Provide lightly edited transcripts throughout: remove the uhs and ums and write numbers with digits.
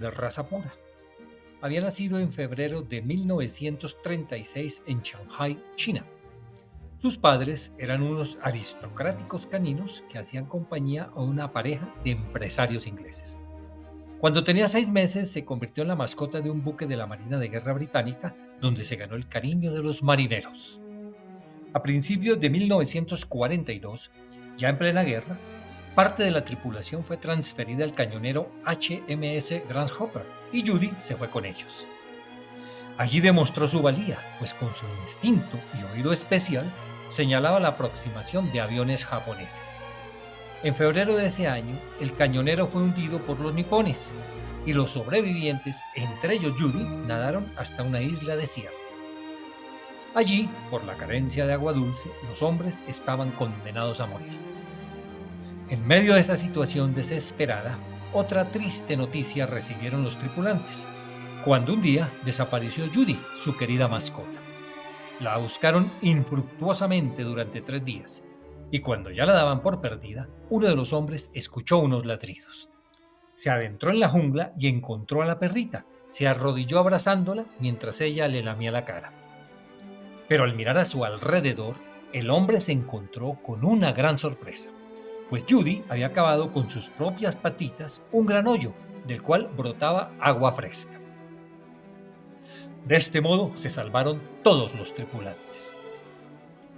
de raza pura. Había nacido en febrero de 1936 en Shanghai, China. Sus padres eran unos aristocráticos caninos que hacían compañía a una pareja de empresarios ingleses. Cuando tenía 6 meses se convirtió en la mascota de un buque de la Marina de Guerra británica, donde se ganó el cariño de los marineros. A principios de 1942, ya en plena guerra, parte de la tripulación fue transferida al cañonero HMS Grasshopper y Judy se fue con ellos. Allí demostró su valía, pues con su instinto y oído especial señalaba la aproximación de aviones japoneses. En febrero de ese año, el cañonero fue hundido por los nipones y los sobrevivientes, entre ellos Judy, nadaron hasta una isla desierta. Allí, por la carencia de agua dulce, los hombres estaban condenados a morir. En medio de esa situación desesperada, otra triste noticia recibieron los tripulantes, cuando un día desapareció Judy, su querida mascota. La buscaron infructuosamente durante 3 días, y cuando ya la daban por perdida, uno de los hombres escuchó unos ladridos. Se adentró en la jungla y encontró a la perrita. Se arrodilló abrazándola mientras ella le lamía la cara. Pero al mirar a su alrededor, el hombre se encontró con una gran sorpresa, pues Judy había cavado con sus propias patitas un gran hoyo, del cual brotaba agua fresca. De este modo se salvaron todos los tripulantes.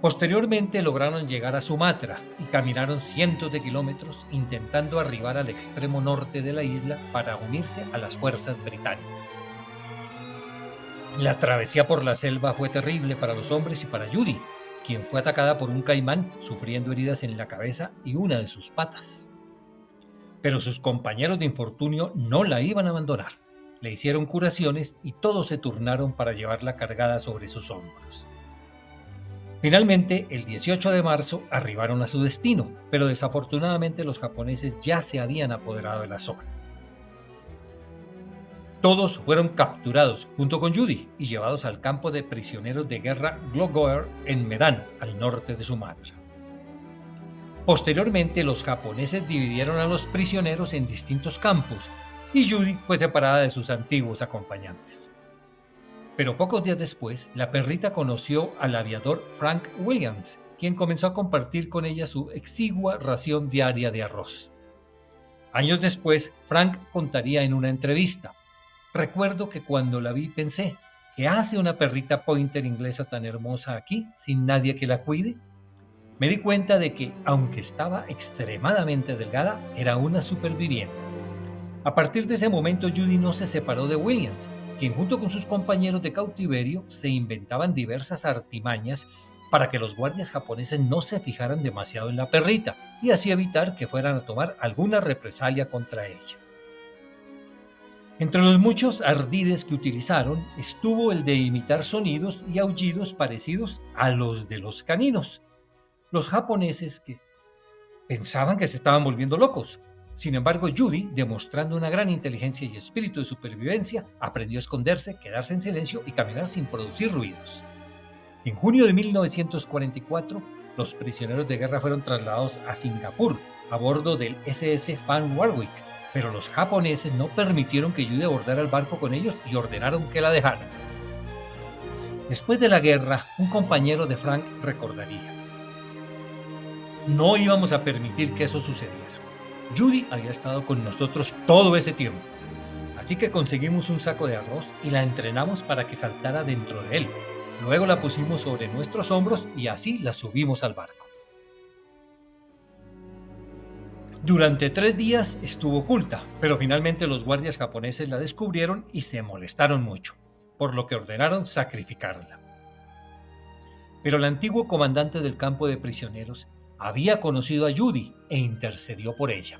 Posteriormente lograron llegar a Sumatra y caminaron cientos de kilómetros intentando arribar al extremo norte de la isla para unirse a las fuerzas británicas. La travesía por la selva fue terrible para los hombres y para Judy, quien fue atacada por un caimán sufriendo heridas en la cabeza y una de sus patas. Pero sus compañeros de infortunio no la iban a abandonar. Le hicieron curaciones y todos se turnaron para llevarla cargada sobre sus hombros. Finalmente, el 18 de marzo arribaron a su destino, pero desafortunadamente los japoneses ya se habían apoderado de la zona. Todos fueron capturados junto con Judy y llevados al campo de prisioneros de guerra Gloggoer en Medan, al norte de Sumatra. Posteriormente, los japoneses dividieron a los prisioneros en distintos campos y Judy fue separada de sus antiguos acompañantes. Pero pocos días después, la perrita conoció al aviador Frank Williams, quien comenzó a compartir con ella su exigua ración diaria de arroz. Años después, Frank contaría en una entrevista: recuerdo que cuando la vi pensé, ¿qué hace una perrita pointer inglesa tan hermosa aquí sin nadie que la cuide? Me di cuenta de que, aunque estaba extremadamente delgada, era una superviviente. A partir de ese momento, Judy no se separó de Williams, quien junto con sus compañeros de cautiverio se inventaban diversas artimañas para que los guardias japoneses no se fijaran demasiado en la perrita y así evitar que fueran a tomar alguna represalia contra ella. Entre los muchos ardides que utilizaron estuvo el de imitar sonidos y aullidos parecidos a los de los caninos. Los japoneses que pensaban que se estaban volviendo locos. Sin embargo, Judy, demostrando una gran inteligencia y espíritu de supervivencia, aprendió a esconderse, quedarse en silencio y caminar sin producir ruidos. En junio de 1944, los prisioneros de guerra fueron trasladados a Singapur a bordo del SS Fan Warwick, pero los japoneses no permitieron que Judy abordara el barco con ellos y ordenaron que la dejaran. Después de la guerra, un compañero de Frank recordaría: no íbamos a permitir que eso sucediera. Judy había estado con nosotros todo ese tiempo, así que conseguimos un saco de arroz y la entrenamos para que saltara dentro de él. Luego la pusimos sobre nuestros hombros y así la subimos al barco. Durante 3 días estuvo oculta, pero finalmente los guardias japoneses la descubrieron y se molestaron mucho, por lo que ordenaron sacrificarla. Pero el antiguo comandante del campo de prisioneros había conocido a Judy e intercedió por ella.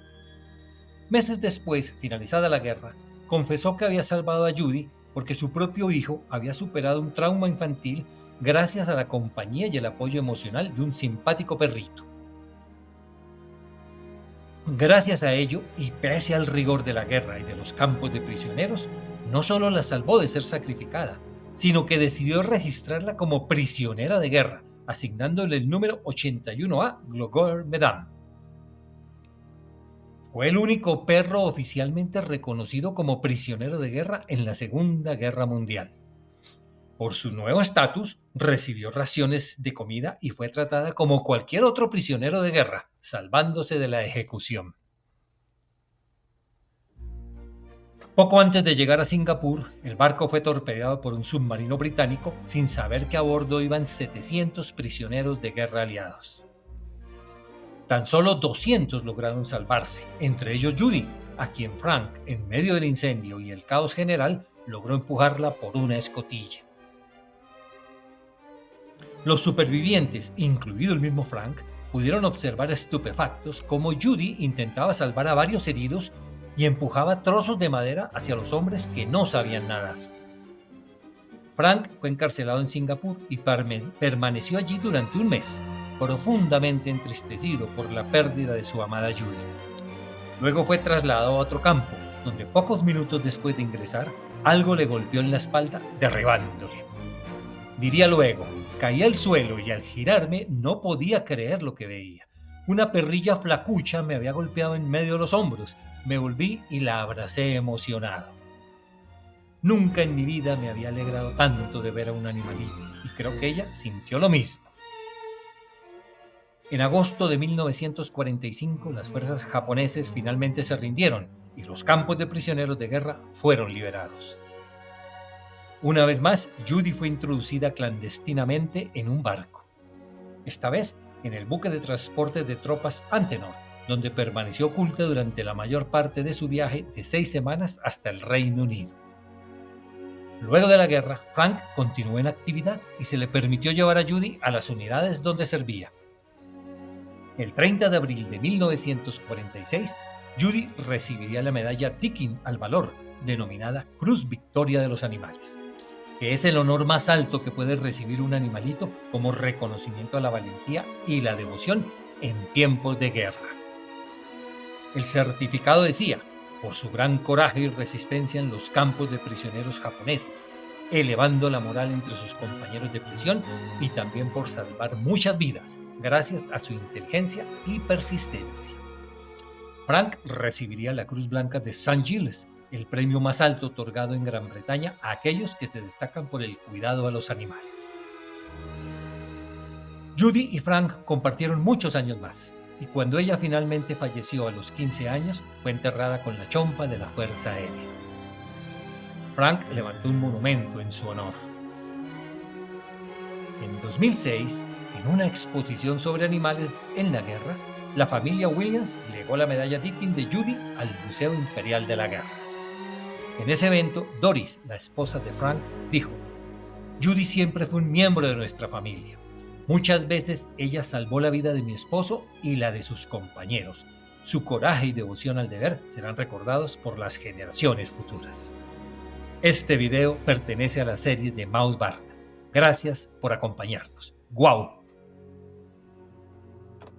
Meses después, finalizada la guerra, confesó que había salvado a Judy porque su propio hijo había superado un trauma infantil gracias a la compañía y el apoyo emocional de un simpático perrito. Gracias a ello, y pese al rigor de la guerra y de los campos de prisioneros, no solo la salvó de ser sacrificada, sino que decidió registrarla como prisionera de guerra, asignándole el número 81A Gloggoer Medan. Fue el único perro oficialmente reconocido como prisionero de guerra en la Segunda Guerra Mundial. Por su nuevo estatus, recibió raciones de comida y fue tratada como cualquier otro prisionero de guerra, salvándose de la ejecución. Poco antes de llegar a Singapur, el barco fue torpedeado por un submarino británico sin saber que a bordo iban 700 prisioneros de guerra aliados. Tan solo 200 lograron salvarse, entre ellos Judy, a quien Frank, en medio del incendio y el caos general, logró empujarla por una escotilla. Los supervivientes, incluido el mismo Frank, pudieron observar estupefactos cómo Judy intentaba salvar a varios heridos y empujaba trozos de madera hacia los hombres que no sabían nadar. Frank fue encarcelado en Singapur y permaneció allí durante un mes, profundamente entristecido por la pérdida de su amada Judy. Luego fue trasladado a otro campo, donde pocos minutos después de ingresar, algo le golpeó en la espalda, derribándole. Diría luego: caí al suelo y al girarme no podía creer lo que veía. Una perrilla flacucha me había golpeado en medio de los hombros. Me volví y la abracé emocionado. Nunca en mi vida me había alegrado tanto de ver a un animalito, y creo que ella sintió lo mismo. En agosto de 1945, las fuerzas japonesas finalmente se rindieron y los campos de prisioneros de guerra fueron liberados. Una vez más, Judy fue introducida clandestinamente en un barco. Esta vez en el buque de transporte de tropas Antenor, donde permaneció oculta durante la mayor parte de su viaje de 6 semanas hasta el Reino Unido. Luego de la guerra, Frank continuó en actividad y se le permitió llevar a Judy a las unidades donde servía. El 30 de abril de 1946, Judy recibiría la medalla Dickin al valor, denominada Cruz Victoria de los Animales, que es el honor más alto que puede recibir un animalito como reconocimiento a la valentía y la devoción en tiempos de guerra. El certificado decía: por su gran coraje y resistencia en los campos de prisioneros japoneses, elevando la moral entre sus compañeros de prisión, y también por salvar muchas vidas, gracias a su inteligencia y persistencia. Frank recibiría la Cruz Blanca de St. Giles, el premio más alto otorgado en Gran Bretaña a aquellos que se destacan por el cuidado a los animales. Judy y Frank compartieron muchos años más, y cuando ella finalmente falleció a los 15 años, fue enterrada con la chompa de la Fuerza Aérea. Frank levantó un monumento en su honor. En 2006, en una exposición sobre animales en la guerra, la familia Williams legó la medalla Dickin de Judy al Museo Imperial de la Guerra. En ese evento, Doris, la esposa de Frank, dijo: Judy siempre fue un miembro de nuestra familia. Muchas veces ella salvó la vida de mi esposo y la de sus compañeros. Su coraje y devoción al deber serán recordados por las generaciones futuras. Este video pertenece a la serie de Mouse Barna. Gracias por acompañarnos. ¡Guau!